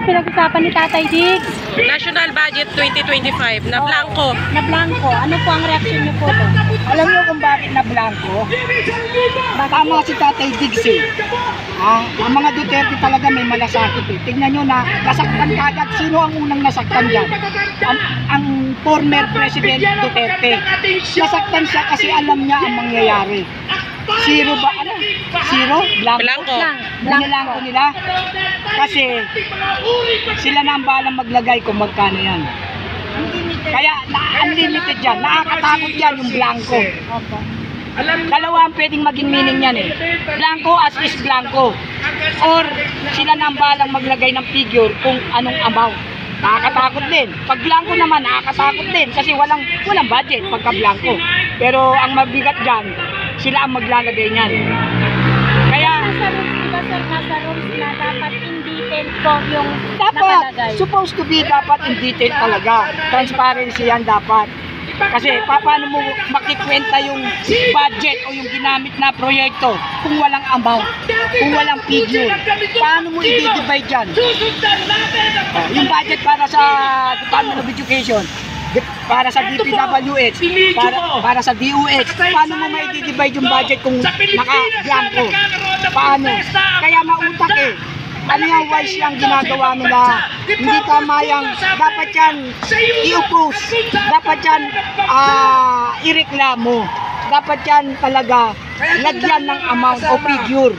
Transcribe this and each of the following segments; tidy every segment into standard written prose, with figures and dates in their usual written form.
pinag-usapan ni Tatay Diggs? National Budget 2025 na blanco. Na blanco. Ano po ang reaction niyo po doon? Alam niyo kung bakit na blanco? Tama si Tatay Diggs eh. Ang mga Duterte talaga may malasakit eh. Tingnan nyo na nasaktan kagad. Sino ang unang nasaktan dyan? Ang former President Duterte. Nasaktan siya kasi alam niya ang mangyayari. Zero ba? Ano? Zero? Blanco? Blanco nila. Kasi sila na ang balang maglagay kung magkano yan. Kaya unlimited yan. Nakakatakot yan yung blanco. Dalawa ang pwedeng maging meaning yan eh. Blanco as is blanco. Or sila na ang balang maglagay ng figure kung anong amount. Nakakatakot din. Pag blanco naman, nakakatakot din. Kasi walang budget pagka blanco. Pero ang mabigat dyan, sila ang maglalagay niyan. Kaya nasa rules na dapat in detail po yung dapat, nakalagay. supposed to be dapat in detail talaga. Transparency yan dapat. Kasi paano mo makikwenta yung budget o yung ginamit na proyekto kung walang amount, kung walang figure? Paano mo i-divide dyan? Yung budget para sa Department of Education, para sa DPWH, para sa DOH, paano mo ma-divide yung budget kung naka-blanco? Paano? Kaya mautak eh. Ano yung wise yung ginagawa nila? Hindi tama yung dapat yan i-oppose, dapat yan ireklamo, dapat yan talaga lagyan ng amount o figure.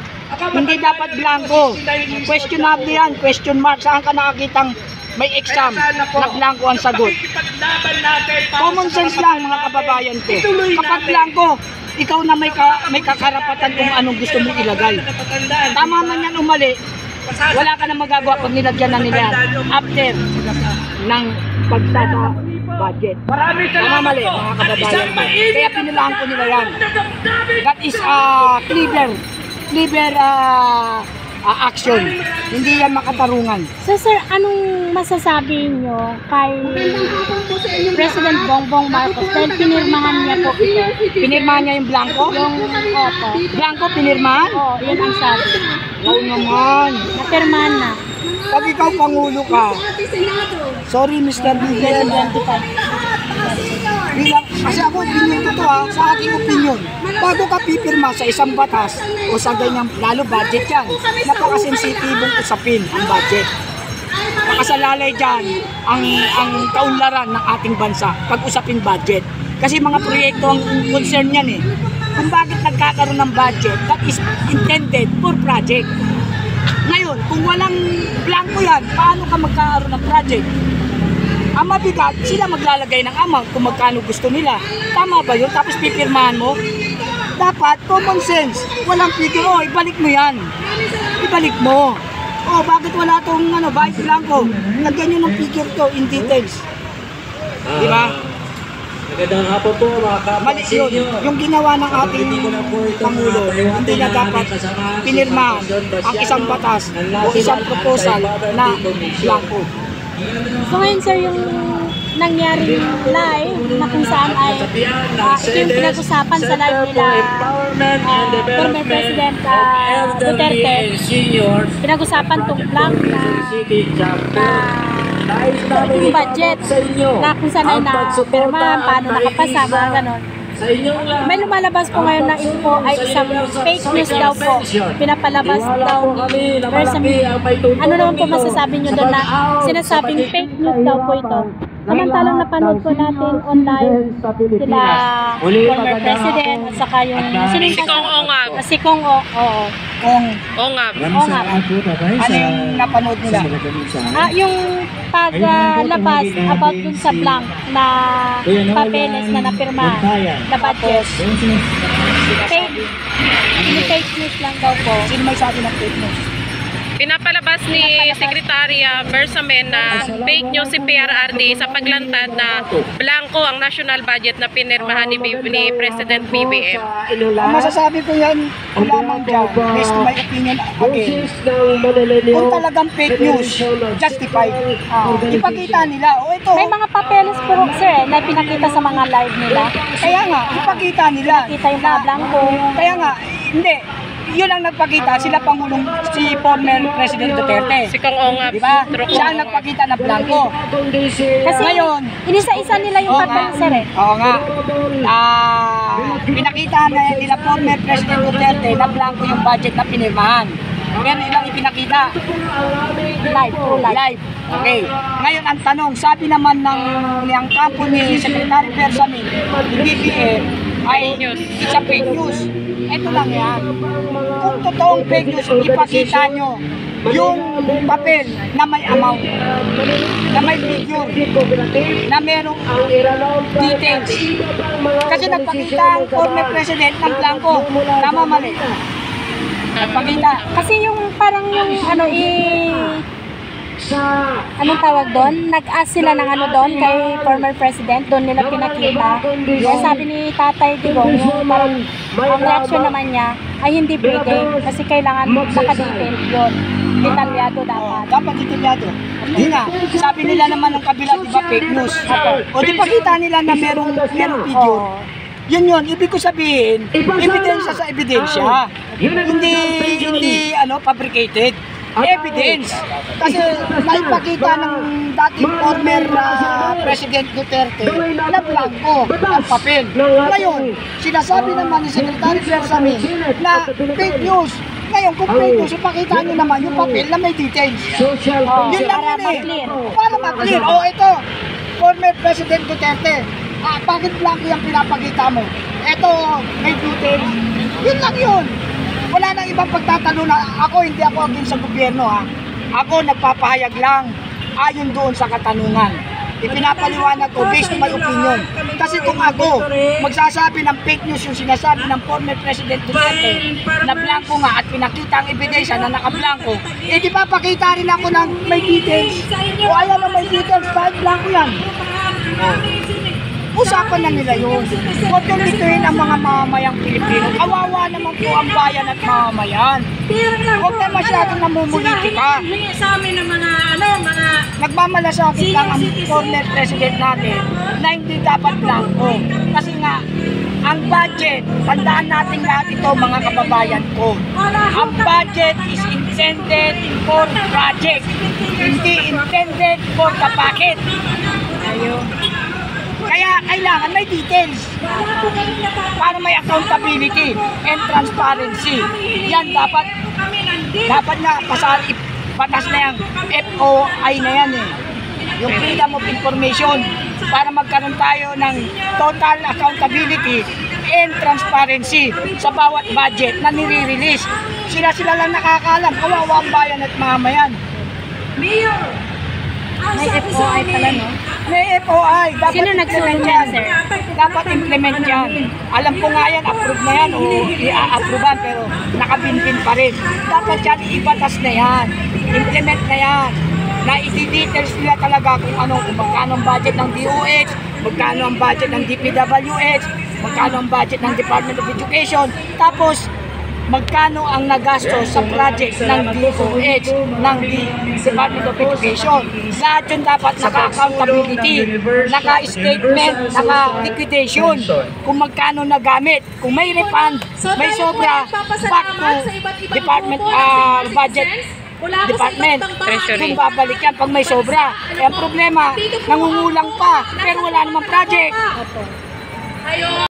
Hindi dapat blanco. Questionable yan, question mark. Saan ka nakakitang may exam na blanco ang sagot? Common sense lang mga kababayan ko. Kapag blanco, ikaw na may kakarapatan kung anong gusto mong ilagay. Tama man yan umali, wala ka na magagawa pag nilagyan na nila after ng pagsasa budget. Tama mali mga kababayan ko. Kaya pinulaan ko nila yan. That is clever action. Hindi yan makatarungan. So sir, anong masasabi nyo kay President Bongbong Marcos dahil pinirmahan niya po ito? Pinirmahan niya yung blanco? Yung opo. Blanco pinirmahan? Oo, yun ang sabi. Oo naman. Napirmahan na. Pag ikaw pangulo ka, sorry Mr. Biden, kasi ako opinion ko to sa aking opinion. Bago ka pipirma sa isang batas o sa ganyang, lalo budget yan, napakasensitibong usapin ang budget. Nakasalalay dyan ang kaunlaran ng ating bansa pag usapin budget. Kasi mga proyekto ang concern yan eh. Kung bakit nagkakaroon ng budget, that is intended for project. Ngayon, kung walang blanco yan, paano ka magkakaroon ng project? Ang mabigat, sila maglalagay ng amount kung magkano gusto nila. Tama ba yun? Tapos pipirmahan mo? Dapat, common sense. Walang figure. Oh, ibalik mo yan. Ibalik mo. Oh, bakit wala itong bahit blanco? Lagyan nyo ng figure to in details. Di ba? Magandang hapon po mga Mali yun. Yung ginawa ng ating Pangulo, hindi na dapat pinirmahan ang isang batas o isang proposal na blanco. So ngayon sir, yung nangyaring live na kung saan ay ito yung pinag-usapan sa live nila former President Duterte. Pinag-usapan itong blank na yung budget na kung saan ay na-pirmahan, paano nakapasa, mga ganon. May lumalabas po ngayon na info ay isang fake news daw po. Pinapalabas daw ano naman po masasabi nyo doon na sinasabing fake news daw po ito? Samantalang napanood po natin online sila former president at saka yung Si Kong Ongab. Si Kong Ongab. Ano yung napanood nila? Yung paglabas about dun sa blank na papeles na napirma na budget. Fake news lang daw po. Sino may sabi ng fake news? Pinapalabas ni Secretaria Bersamen na fake news si PRRD sa paglantad na blanco ang national budget na pinirmahan ni President BBM. Ang masasabi ko yan, lamang dyan, based on my opinion again. Kung talagang fake news, justified. Ipakita nila, ito. May mga papeles po sir na pinakita sa mga live nila. Kaya nga, ipakita nila. Kita yung mga blanco. Kaya nga, hindi. Yun ang nagpakita, sila Pangulong, si former President Duterte. Si Kong Ongab. Di ba? True Siya ang Kong Ongab. nagpakita na blanco. Kasi Ngayon, inisa-isa nila yung oo papel, nga. sir eh. Oo nga. Pinakita na nila former President Duterte na blanco yung budget na pinirmahan. Pero ilang ipinakita. Live, true live. Live. Okay. Ngayon ang tanong, sabi naman ng kampo ni Secretary Bersamin, ni BBM, ay it's a fake news. Ito lang yan. Kung totoong fake news, ipakita nyo yung papel na may amount, na may figure, na merong details. Kasi nagpakita ang former president ng blanco. Tama, mali. Nagpakita. Kasi yung parang yung anong tawag doon? Nag-ask sila ng doon kay former president, doon nila pinakita. Kaya sabi ni Tatay Digong, yung parang ang reaction naman niya ay hindi pwede kasi kailangan nakadetail yun. Detalyado dapat. Dapat detalyado. Hindi nga. Sabi nila naman ng kabila, di ba, fake news. O di pakita nila na merong figure. Yun. Ibig ko sabihin, ebidensya sa ebidensya. Hindi fabricated. Evidence. Kasi naipakita ng dating former President Duterte na blanco ang papel. Ngayon, sinasabi naman ni Secretary Bersamin na fake news. Ngayon, kung fake news, ipakita nyo naman yung papel na may details. Yun lang yun eh. Para ma-clear. O ito, former President Duterte. Bakit blanco yung pinapakita mo? Ito, may details. Yun lang yun. Wala nang ibang pagtatalo na hindi ako against sa gobyerno ha. Ako nagpapahayag lang ayon doon sa katanungan. Ipinapaliwanag ko based on my opinion. Kasi kung ako magsasabi ng fake news yung sinasabi ng former President Duterte na blanco nga at pinakita ang ebidensya na nakablanco, di papakita rin ako ng may details. O ayaw na may details kahit blanco yan. Usapan na nila yun. Huwag yung dituin ang mga mamamayang Pilipino. Kawawa naman po ang bayan at mamamayan. Huwag na masyadong namumulitika. Sa amin ng mga Nagmamalasakit lang ang former president natin na hindi dapat blanco. Kasi nga, ang budget, tandaan natin lahat ito mga kababayan ko. Ang budget is intended for project, hindi intended for the pocket. Ayun. Kaya kailangan may details para may accountability and transparency. Yan dapat na patas na yung FOI na yan eh. Yung Freedom of Information para magkaroon tayo ng total accountability and transparency sa bawat budget na nire-release. Sila lang nakakaalam, kawawa ang bayan at mamayan. May FOI pala, no? May FOI. Dapat Sino nagsulat yan, sir? Dapat implement yan. Alam ko nga yan, approve na yan o i-approvean pero nakabinbin pa rin. Dapat yan, ibatas na yan. Implement na yan. Na iti-details nila talaga kung magkano ang budget ng DOH, magkano ang budget ng DPWH, magkano ang budget ng Department of Education. Tapos, magkano ang nagastos sa project ng DOH, ng Department of Education. Lahat yun dapat naka-accountability, naka-statement, naka-liquidation, kung magkano nagamit. Kung may refund, may sobra, back to Department Budget Department. Kung babalik yan pag may sobra. Ang problema, nangungulang pa, pero wala namang project.